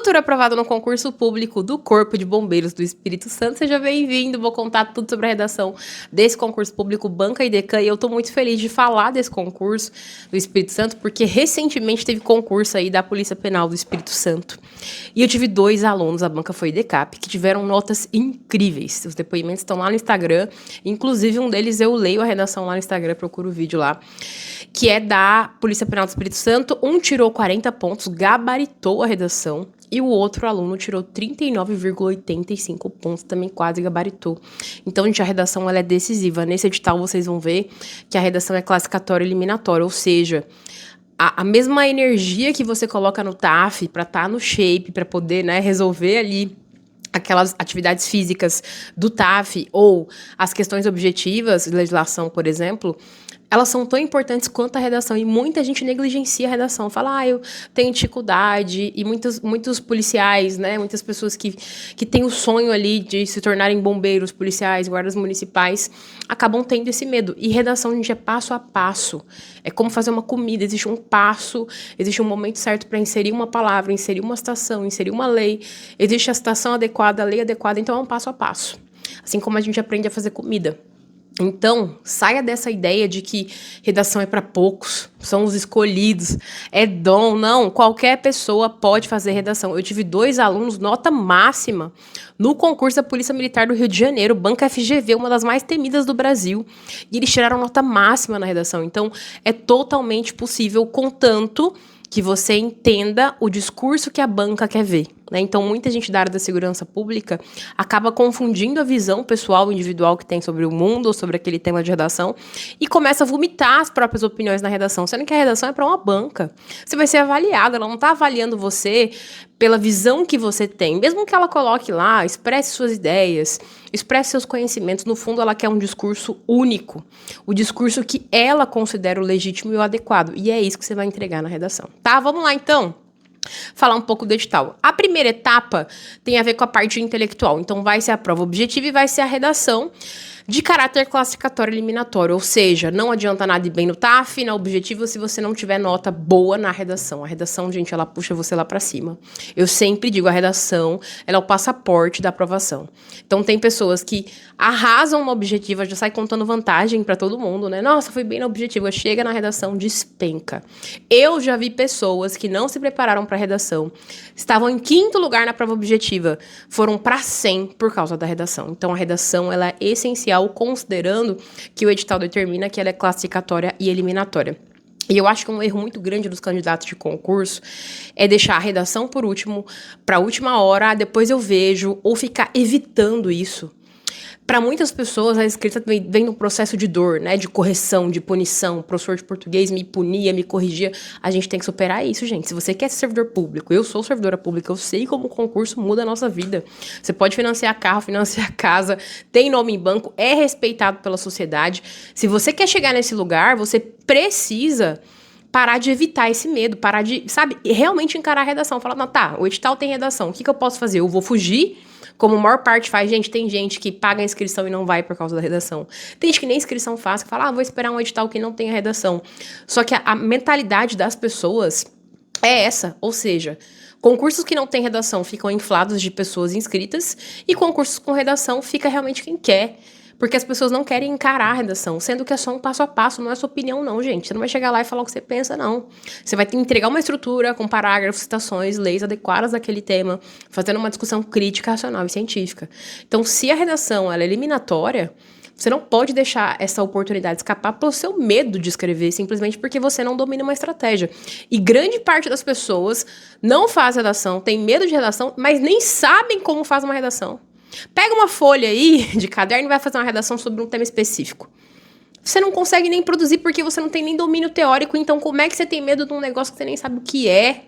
Futuro aprovado no concurso público do Corpo de Bombeiros do Espírito Santo. Seja bem-vindo, vou contar tudo sobre a redação desse concurso público Banca e Decã. E eu tô muito feliz de falar desse concurso do Espírito Santo, porque recentemente teve concurso aí da Polícia Penal do Espírito Santo. E eu tive 2 alunos, a banca foi DECAP, que tiveram notas incríveis. Os depoimentos estão lá no Instagram. Inclusive, um deles eu leio a redação lá no Instagram, procuro o vídeo lá, que é da Polícia Penal do Espírito Santo. Um tirou 40 pontos, gabaritou a redação. E o outro aluno tirou 39,85 pontos, também quase gabaritou. Então, gente, a redação ela é decisiva. Nesse edital, vocês vão ver que a redação é classificatória e eliminatória, ou seja, a mesma energia que você coloca no TAF para estar no shape, para poder, né, resolver ali aquelas atividades físicas do TAF ou as questões objetivas, legislação, por exemplo, elas são tão importantes quanto a redação. E muita gente negligencia a redação. Fala, eu tenho dificuldade. E muitos policiais, né? Muitas pessoas que têm o sonho ali de se tornarem bombeiros, policiais, guardas municipais, acabam tendo esse medo. E redação, gente, é passo a passo. É como fazer uma comida. Existe um passo, existe um momento certo para inserir uma palavra, inserir uma citação, inserir uma lei. Existe a citação adequada, a lei adequada. Então, é um passo a passo. Assim como a gente aprende a fazer comida. Então, saia dessa ideia de que redação é para poucos, são os escolhidos, é dom. Não, qualquer pessoa pode fazer redação. Eu tive 2 alunos, nota máxima, no concurso da Polícia Militar do Rio de Janeiro, Banca FGV, uma das mais temidas do Brasil, e eles tiraram nota máxima na redação. Então, é totalmente possível, contanto que você entenda o discurso que a banca quer ver, né? Então, muita gente da área da segurança pública acaba confundindo a visão pessoal, individual que tem sobre o mundo ou sobre aquele tema de redação e começa a vomitar as próprias opiniões na redação, sendo que a redação é para uma banca. Você vai ser avaliado, ela não está avaliando você pela visão que você tem. Mesmo que ela coloque lá, expresse suas ideias, expresse seus conhecimentos, no fundo ela quer um discurso único, o discurso que ela considera o legítimo e o adequado. E é isso que você vai entregar na redação. Tá? Vamos lá, então. Falar um pouco do edital. A primeira etapa tem a ver com a parte intelectual. Então, vai ser a prova objetiva e vai ser a redação de caráter classificatório eliminatório. Ou seja, não adianta nada ir bem no TAF, na objetiva, se você não tiver nota boa na redação. A redação, gente, ela puxa você lá pra cima. Eu sempre digo, a redação, ela é o passaporte da aprovação. Então, tem pessoas que arrasam na objetiva, já sai contando vantagem pra todo mundo, né? Nossa, foi bem na objetiva. Chega na redação, despenca. Eu já vi pessoas que não se prepararam pra redação, estavam em 5º lugar na prova objetiva, foram pra 100 por causa da redação. Então, a redação, ela é essencial, considerando que o edital determina que ela é classificatória e eliminatória. E eu acho que um erro muito grande dos candidatos de concurso é deixar a redação por último, para a última hora, depois eu vejo, ou ficar evitando isso. Para muitas pessoas, a escrita vem num processo de dor, né? De correção, de punição. O professor de português me punia, me corrigia. A gente tem que superar isso, gente. Se você quer ser servidor público, eu sou servidora pública, eu sei como o concurso muda a nossa vida. Você pode financiar carro, financiar casa, tem nome em banco, é respeitado pela sociedade. Se você quer chegar nesse lugar, você precisa parar de evitar esse medo, parar de, sabe, realmente encarar a redação. Falar, não, tá, o edital tem redação, o que eu posso fazer? Eu vou fugir? Como a maior parte faz, gente, tem gente que paga a inscrição e não vai por causa da redação. Tem gente que nem inscrição faz, que fala, vou esperar um edital que não tenha redação. Só que a mentalidade das pessoas é essa, ou seja, concursos que não têm redação ficam inflados de pessoas inscritas e concursos com redação fica realmente quem quer. Porque as pessoas não querem encarar a redação, sendo que é só um passo a passo, não é sua opinião não, gente. Você não vai chegar lá e falar o que você pensa, não. Você vai ter que entregar uma estrutura com parágrafos, citações, leis adequadas daquele tema, fazendo uma discussão crítica, racional e científica. Então, se a redação ela é eliminatória, você não pode deixar essa oportunidade escapar pelo seu medo de escrever, simplesmente porque você não domina uma estratégia. E grande parte das pessoas não faz redação, tem medo de redação, mas nem sabem como faz uma redação. Pega uma folha aí de caderno e vai fazer uma redação sobre um tema específico. Você não consegue nem produzir porque você não tem nem domínio teórico, então como é que você tem medo de um negócio que você nem sabe o que é?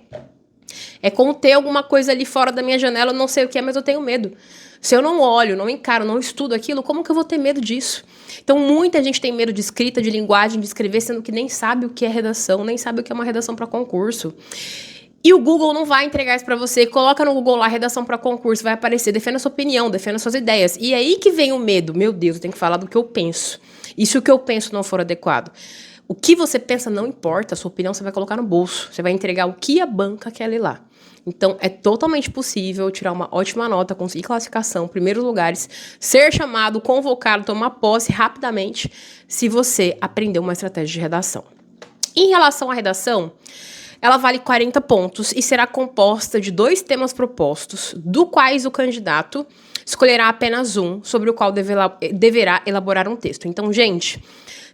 É como ter alguma coisa ali fora da minha janela, eu não sei o que é, mas eu tenho medo. Se eu não olho, não encaro, não estudo aquilo, como que eu vou ter medo disso? Então, muita gente tem medo de escrita, de linguagem, de escrever, sendo que nem sabe o que é redação, nem sabe o que é uma redação para concurso. E o Google não vai entregar isso pra você. Coloca no Google lá, redação pra concurso, vai aparecer. Defenda a sua opinião, defenda suas ideias. E aí que vem o medo. Meu Deus, eu tenho que falar do que eu penso. E se o que eu penso não for adequado? O que você pensa não importa, a sua opinião você vai colocar no bolso. Você vai entregar o que a banca quer ler lá. Então, é totalmente possível tirar uma ótima nota, conseguir classificação, primeiros lugares, ser chamado, convocado, tomar posse rapidamente, se você aprender uma estratégia de redação. Em relação à redação, ela vale 40 pontos e será composta de 2 temas propostos, do quais o candidato escolherá apenas um, sobre o qual deverá elaborar um texto. Então, gente,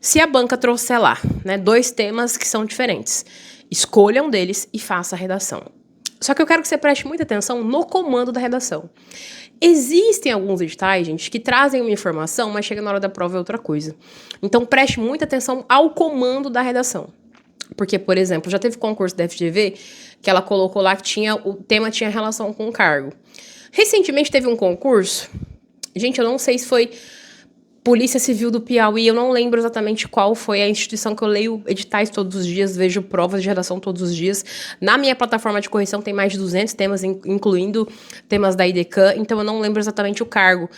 se a banca trouxer lá, 2 temas que são diferentes, escolha um deles e faça a redação. Só que eu quero que você preste muita atenção no comando da redação. Existem alguns editais, gente, que trazem uma informação, mas chega na hora da prova é outra coisa. Então, preste muita atenção ao comando da redação. Porque, por exemplo, já teve concurso da FGV que ela colocou lá que o tema tinha relação com o cargo. Recentemente teve um concurso, gente, eu não sei se foi Polícia Civil do Piauí, eu não lembro exatamente qual foi a instituição, que eu leio editais todos os dias, vejo provas de redação todos os dias. Na minha plataforma de correção tem mais de 200 temas, incluindo temas da IDECAN, então eu não lembro exatamente o cargo.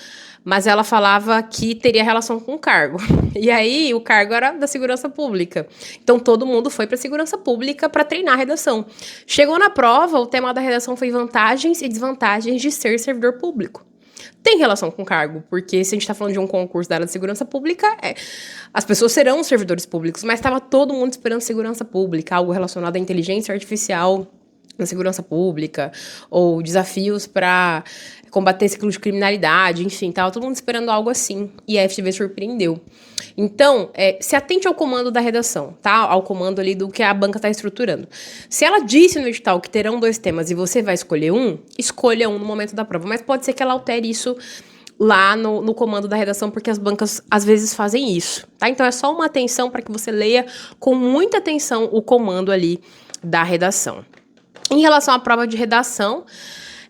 Mas ela falava que teria relação com o cargo. E aí, o cargo era da segurança pública. Então, todo mundo foi para a segurança pública para treinar a redação. Chegou na prova, o tema da redação foi vantagens e desvantagens de ser servidor público. Tem relação com o cargo, porque se a gente está falando de um concurso da área de segurança pública, as pessoas serão servidores públicos, mas estava todo mundo esperando segurança pública, algo relacionado à inteligência artificial na segurança pública, ou desafios para combater ciclo de criminalidade, enfim, estava todo mundo esperando algo assim, e a FGV surpreendeu. Então, se atente ao comando da redação, tá? Ao comando ali do que a banca está estruturando. Se ela disse no edital que terão 2 temas e você vai escolher um, escolha um no momento da prova, mas pode ser que ela altere isso lá no comando da redação, porque as bancas às vezes fazem isso, tá? Então, é só uma atenção para que você leia com muita atenção o comando ali da redação. Em relação à prova de redação,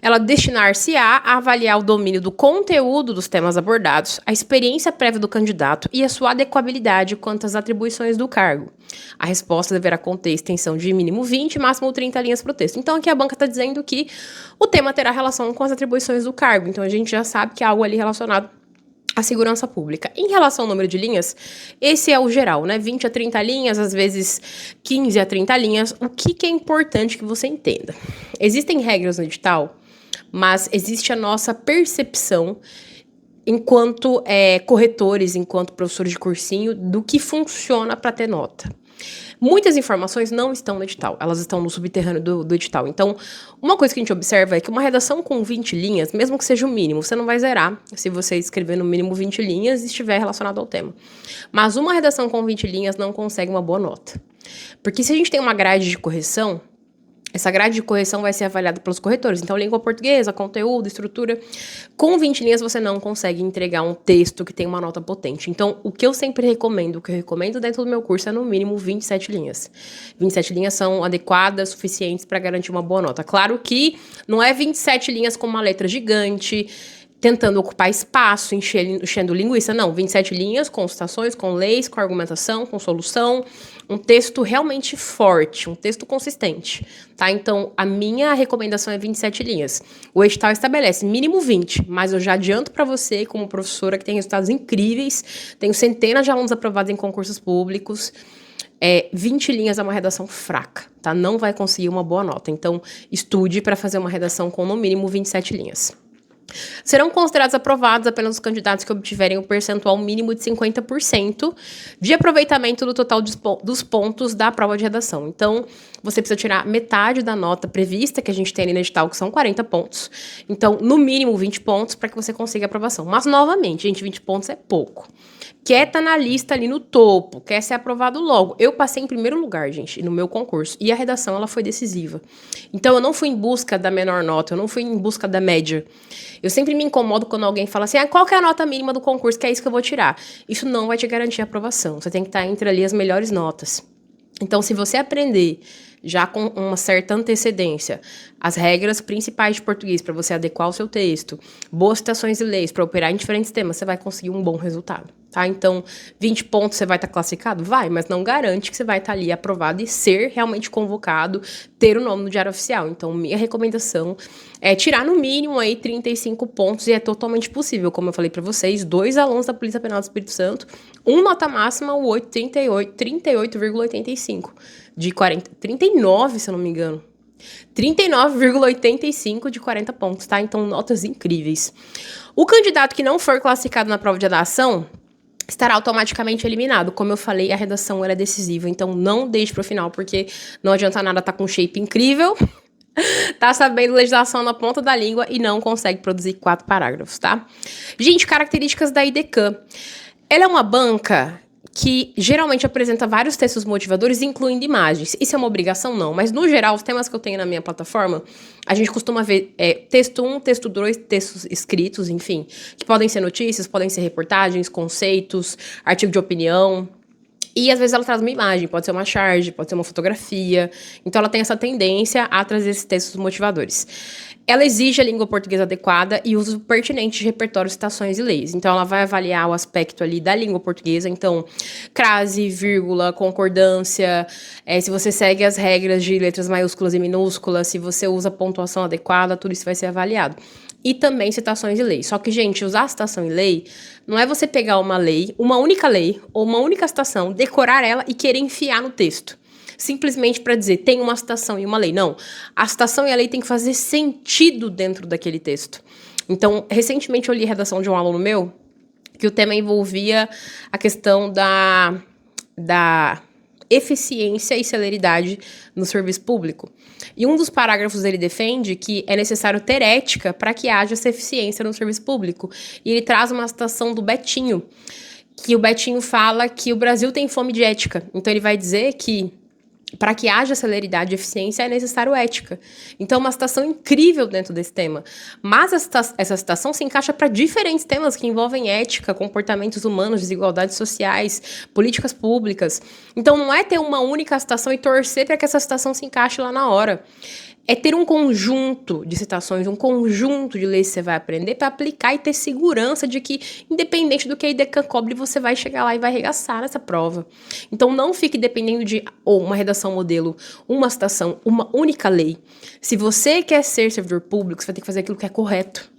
ela destinar-se-á a avaliar o domínio do conteúdo dos temas abordados, a experiência prévia do candidato e a sua adequabilidade quanto às atribuições do cargo. A resposta deverá conter extensão de mínimo 20 e máximo 30 linhas para o texto. Então, aqui a banca está dizendo que o tema terá relação com as atribuições do cargo. Então, a gente já sabe que é algo ali relacionado à segurança pública. Em relação ao número de linhas, esse é o geral, 20 a 30 linhas, às vezes 15 a 30 linhas. O que é importante que você entenda? Existem regras no edital, mas existe a nossa percepção enquanto corretores, enquanto professores de cursinho, do que funciona para ter nota. Muitas informações não estão no edital, elas estão no subterrâneo do edital. Então, uma coisa que a gente observa é que uma redação com 20 linhas, mesmo que seja o mínimo, você não vai zerar se você escrever no mínimo 20 linhas e estiver relacionado ao tema. Mas uma redação com 20 linhas não consegue uma boa nota. Porque se a gente tem uma grade de correção, essa grade de correção vai ser avaliada pelos corretores. Então, língua portuguesa, conteúdo, estrutura. Com 20 linhas, você não consegue entregar um texto que tem uma nota potente. Então, o que eu sempre recomendo, o que eu recomendo dentro do meu curso é, no mínimo, 27 linhas. 27 linhas são adequadas, suficientes para garantir uma boa nota. Claro que não é 27 linhas com uma letra gigante, tentando ocupar espaço, enchendo linguiça. Não, 27 linhas com citações, com leis, com argumentação, com solução. Um texto realmente forte, um texto consistente, tá? Então, a minha recomendação é 27 linhas. O edital estabelece mínimo 20, mas eu já adianto para você, como professora que tem resultados incríveis, tenho centenas de alunos aprovados em concursos públicos, 20 linhas é uma redação fraca, tá? Não vai conseguir uma boa nota. Então, estude para fazer uma redação com no mínimo 27 linhas. Serão considerados aprovados apenas os candidatos que obtiverem o percentual mínimo de 50% de aproveitamento do total dos pontos da prova de redação. Então, você precisa tirar metade da nota prevista, que a gente tem ali no edital, que são 40 pontos. Então, no mínimo 20 pontos para que você consiga a aprovação. Mas, novamente, gente, 20 pontos é pouco. Quer estar na lista ali no topo, quer ser aprovado logo. Eu passei em primeiro lugar, gente, no meu concurso. E a redação, ela foi decisiva. Então, eu não fui em busca da menor nota, eu não fui em busca da média. Eu sempre me incomodo quando alguém fala assim, qual que é a nota mínima do concurso, que é isso que eu vou tirar. Isso não vai te garantir a aprovação. Você tem que estar entre ali as melhores notas. Então, se você aprender já com uma certa antecedência as regras principais de português para você adequar o seu texto, boas citações e leis para operar em diferentes temas, você vai conseguir um bom resultado, tá? Então, 20 pontos você vai estar classificado? Vai, mas não garante que você vai estar ali aprovado e ser realmente convocado, ter o nome no Diário Oficial. Então, minha recomendação é tirar no mínimo aí 35 pontos, e é totalmente possível, como eu falei para vocês, 2 alunos da Polícia Penal do Espírito Santo, nota máxima, o 38,85 de 40, 39, se eu não me engano. 39,85 de 40 pontos, tá? Então, notas incríveis. O candidato que não for classificado na prova de redação estará automaticamente eliminado. Como eu falei, a redação era decisiva, então não deixe para o final, porque não adianta nada estar com um shape incrível, tá sabendo legislação na ponta da língua e não consegue produzir 4 parágrafos, tá? Gente, características da IDECAM. Ela é uma banca que geralmente apresenta vários textos motivadores, incluindo imagens. Isso é uma obrigação? Não. Mas, no geral, os temas que eu tenho na minha plataforma, a gente costuma ver texto 1, texto 2, textos escritos, enfim, que podem ser notícias, podem ser reportagens, conceitos, artigo de opinião. E, às vezes, ela traz uma imagem, pode ser uma charge, pode ser uma fotografia. Então, ela tem essa tendência a trazer esses textos motivadores. Ela exige a língua portuguesa adequada e uso pertinente de repertório, citações e leis. Então, ela vai avaliar o aspecto ali da língua portuguesa. Então, crase, vírgula, concordância, se você segue as regras de letras maiúsculas e minúsculas, se você usa a pontuação adequada, tudo isso vai ser avaliado. E também citações e leis. Só que, gente, usar citação e lei não é você pegar uma lei, uma única lei, ou uma única citação, decorar ela e querer enfiar no texto. Simplesmente para dizer, tem uma citação e uma lei. Não, a citação e a lei tem que fazer sentido dentro daquele texto. Então, recentemente eu li a redação de um aluno meu, que o tema envolvia a questão da eficiência e celeridade no serviço público. E um dos parágrafos ele defende que é necessário ter ética para que haja essa eficiência no serviço público. E ele traz uma citação do Betinho, que o Betinho fala que o Brasil tem fome de ética. Então ele vai dizer que para que haja celeridade e eficiência, é necessário ética. Então, é uma citação incrível dentro desse tema. Mas essa citação se encaixa para diferentes temas que envolvem ética, comportamentos humanos, desigualdades sociais, políticas públicas. Então, não é ter uma única citação e torcer para que essa citação se encaixe lá na hora. É ter um conjunto de citações, um conjunto de leis que você vai aprender para aplicar e ter segurança de que, independente do que a IDECAM cobre, você vai chegar lá e vai arregaçar nessa prova. Então, não fique dependendo de uma redação modelo, uma citação, uma única lei. Se você quer ser servidor público, você vai ter que fazer aquilo que é correto.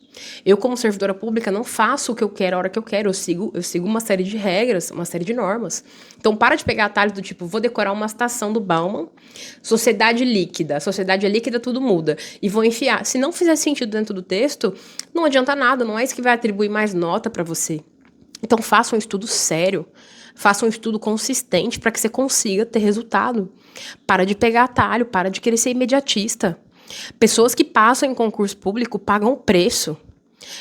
Eu, como servidora pública, não faço o que eu quero a hora que eu quero. Eu sigo uma série de regras, uma série de normas. Então, para de pegar atalhos do tipo, vou decorar uma citação do Bauman, sociedade líquida, sociedade é líquida, tudo muda, e vou enfiar. Se não fizer sentido dentro do texto, não adianta nada, não é isso que vai atribuir mais nota para você. Então, faça um estudo sério, faça um estudo consistente para que você consiga ter resultado. Para de pegar atalho, para de querer ser imediatista. Pessoas que passam em concurso público pagam preço.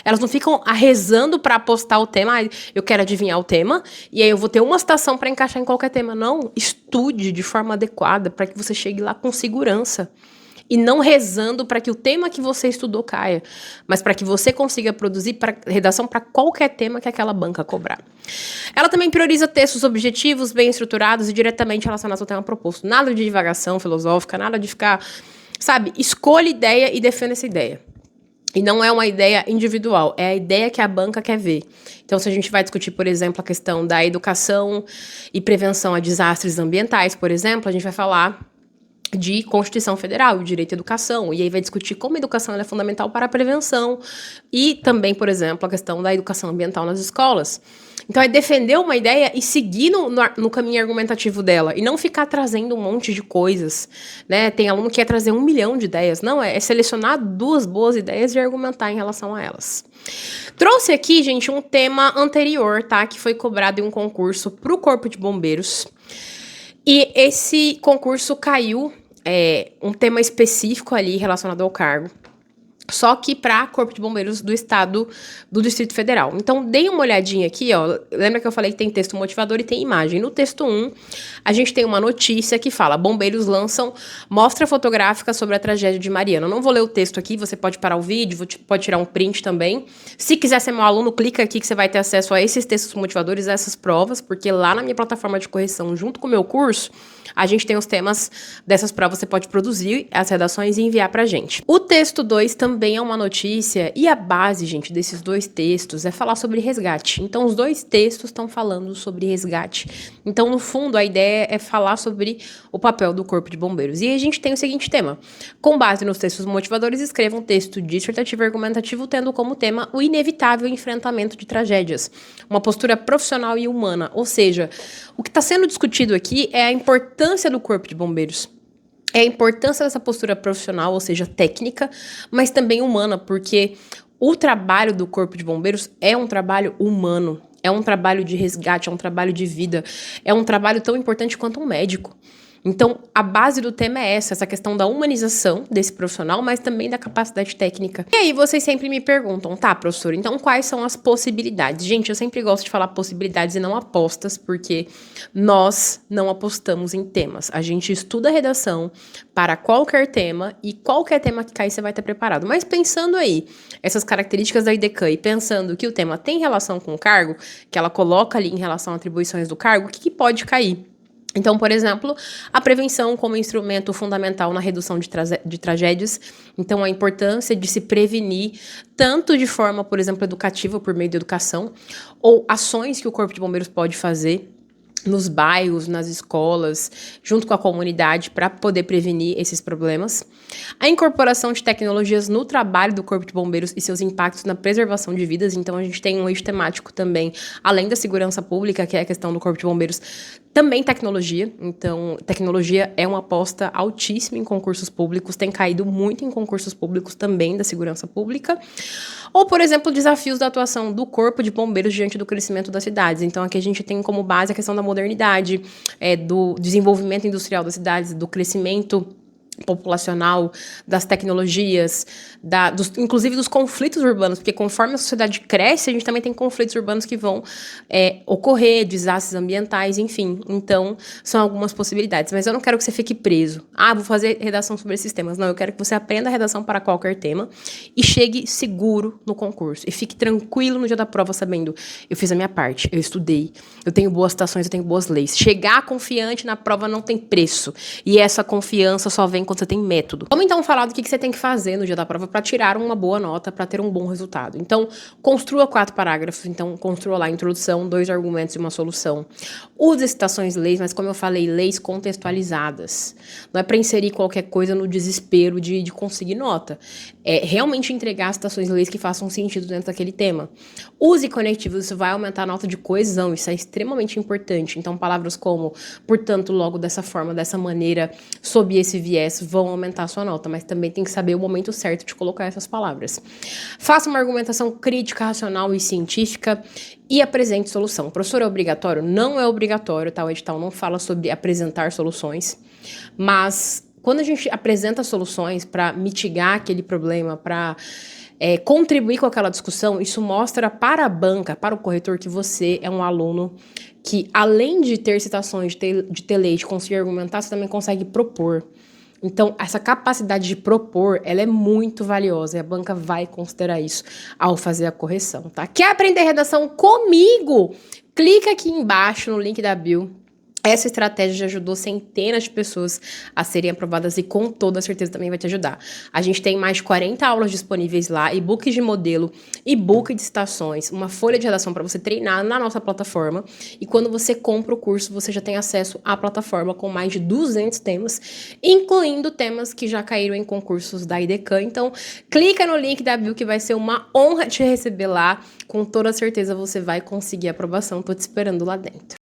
Elas não ficam arrezando para apostar o tema. Eu quero adivinhar o tema e aí eu vou ter uma citação para encaixar em qualquer tema. Não, estude de forma adequada para que você chegue lá com segurança. E não rezando para que o tema que você estudou caia, mas para que você consiga produzir redação para qualquer tema que aquela banca cobrar. Ela também prioriza textos objetivos, bem estruturados e diretamente relacionados ao tema proposto. Nada de divagação filosófica, nada de ficar... Sabe, escolha ideia e defenda essa ideia. E não é uma ideia individual, é a ideia que a banca quer ver. Então, se a gente vai discutir, por exemplo, a questão da educação e prevenção a desastres ambientais, por exemplo, a gente vai falar de Constituição Federal, direito à educação, e aí vai discutir como a educação é fundamental para a prevenção e também, por exemplo, a questão da educação ambiental nas escolas. Então, é defender uma ideia e seguir no caminho argumentativo dela, e não ficar trazendo um monte de coisas, né? Tem aluno que quer trazer 1 milhão de ideias. Não, é selecionar 2 boas ideias e argumentar em relação a elas. Trouxe aqui, gente, um tema anterior, tá? Que foi cobrado em um concurso para o Corpo de Bombeiros. E esse concurso caiu um tema específico ali relacionado ao cargo, só que para Corpo de Bombeiros do Estado do Distrito Federal. Então, dei uma olhadinha aqui, ó. Lembra que eu falei que tem texto motivador e tem imagem? No texto 1, a gente tem uma notícia que fala: bombeiros lançam mostra fotográfica sobre a tragédia de Mariana. Eu não vou ler o texto aqui, você pode parar o vídeo, pode tirar um print também. Se quiser ser meu aluno, clica aqui que você vai ter acesso a esses textos motivadores, a essas provas, porque lá na minha plataforma de correção, junto com o meu curso, a gente tem os temas dessas provas, você pode produzir as redações e enviar pra gente. O texto 2 também é uma notícia, e a base, gente, desses 2 textos é falar sobre resgate. Então, os 2 textos estão falando sobre resgate. Então, no fundo, a ideia é falar sobre o papel do Corpo de Bombeiros. E aí a gente tem o seguinte tema: com base nos textos motivadores, escreva um texto dissertativo e argumentativo tendo como tema o inevitável enfrentamento de tragédias. Uma postura profissional e humana. Ou seja, o que está sendo discutido aqui é a importância do Corpo de Bombeiros. é a importância dessa postura profissional, ou seja, técnica, mas também humana, porque o trabalho do Corpo de Bombeiros é um trabalho humano, é um trabalho de resgate, é um trabalho de vida, é um trabalho tão importante quanto um médico. Então, a base do tema é essa questão da humanização desse profissional, mas também da capacidade técnica. E aí, vocês sempre me perguntam, tá, professor, então quais são as possibilidades? Gente, eu sempre gosto de falar possibilidades e não apostas, porque nós não apostamos em temas. A gente estuda a redação para qualquer tema e qualquer tema que cair você vai estar preparado. Mas pensando aí, essas características da IDECAN e pensando que o tema tem relação com o cargo, que ela coloca ali em relação a atribuições do cargo, o que pode cair? Então, por exemplo, a prevenção como instrumento fundamental na redução de tragédias. Então, a importância de se prevenir, tanto de forma, por exemplo, educativa, por meio de educação, ou ações que o Corpo de Bombeiros pode fazer nos bairros, nas escolas, junto com a comunidade, para poder prevenir esses problemas. A incorporação de tecnologias no trabalho do Corpo de Bombeiros e seus impactos na preservação de vidas. Então, a gente tem um eixo temático também, além da segurança pública, que é a questão do Corpo de Bombeiros, também tecnologia. Então, tecnologia é uma aposta altíssima em concursos públicos, tem caído muito em concursos públicos também da segurança pública. Ou, por exemplo, desafios da atuação do Corpo de Bombeiros diante do crescimento das cidades. Então, aqui a gente tem como base a questão da modernidade, do desenvolvimento industrial das cidades, do crescimento populacional, das tecnologias, inclusive dos conflitos urbanos, porque conforme a sociedade cresce, a gente também tem conflitos urbanos que vão ocorrer, desastres ambientais, enfim. Então, são algumas possibilidades. Mas eu não quero que você fique preso. Ah, vou fazer redação sobre esses temas. Não, eu quero que você aprenda a redação para qualquer tema e chegue seguro no concurso. E fique tranquilo no dia da prova, sabendo, eu fiz a minha parte, eu estudei, eu tenho boas citações, eu tenho boas leis. Chegar confiante na prova não tem preço. E essa confiança só vem quando você tem método. Vamos então falar do que você tem que fazer no dia da prova para tirar uma boa nota, para ter um bom resultado. Então, construa 4 parágrafos. Então, construa lá a introdução, 2 argumentos e uma solução. Use citações de leis, mas como eu falei, leis contextualizadas. Não é para inserir qualquer coisa no desespero de conseguir nota. É realmente entregar citações de leis que façam sentido dentro daquele tema. Use conectivos, isso vai aumentar a nota de coesão, isso é extremamente importante. Então, palavras como, portanto, logo dessa forma, dessa maneira, sob esse viés, vão aumentar a sua nota, mas também tem que saber o momento certo de colocar essas palavras. Faça uma argumentação crítica, racional e científica e apresente solução. Professor, é obrigatório? Não é obrigatório, tá? O edital não fala sobre apresentar soluções, mas quando a gente apresenta soluções para mitigar aquele problema, para contribuir com aquela discussão, isso mostra para a banca, para o corretor, que você é um aluno que, além de ter citações, de ter lei, de conseguir argumentar, você também consegue propor. Então, essa capacidade de propor, ela é muito valiosa e a banca vai considerar isso ao fazer a correção, tá? Quer aprender redação comigo? Clica aqui embaixo no link da bio. Essa estratégia já ajudou centenas de pessoas a serem aprovadas e com toda certeza também vai te ajudar. A gente tem mais de 40 aulas disponíveis lá, e-books de modelo, e-book de citações, uma folha de redação para você treinar na nossa plataforma. E quando você compra o curso, você já tem acesso à plataforma com mais de 200 temas, incluindo temas que já caíram em concursos da IDECAN. Então, clica no link da bio que vai ser uma honra te receber lá. Com toda certeza você vai conseguir a aprovação. Tô te esperando lá dentro.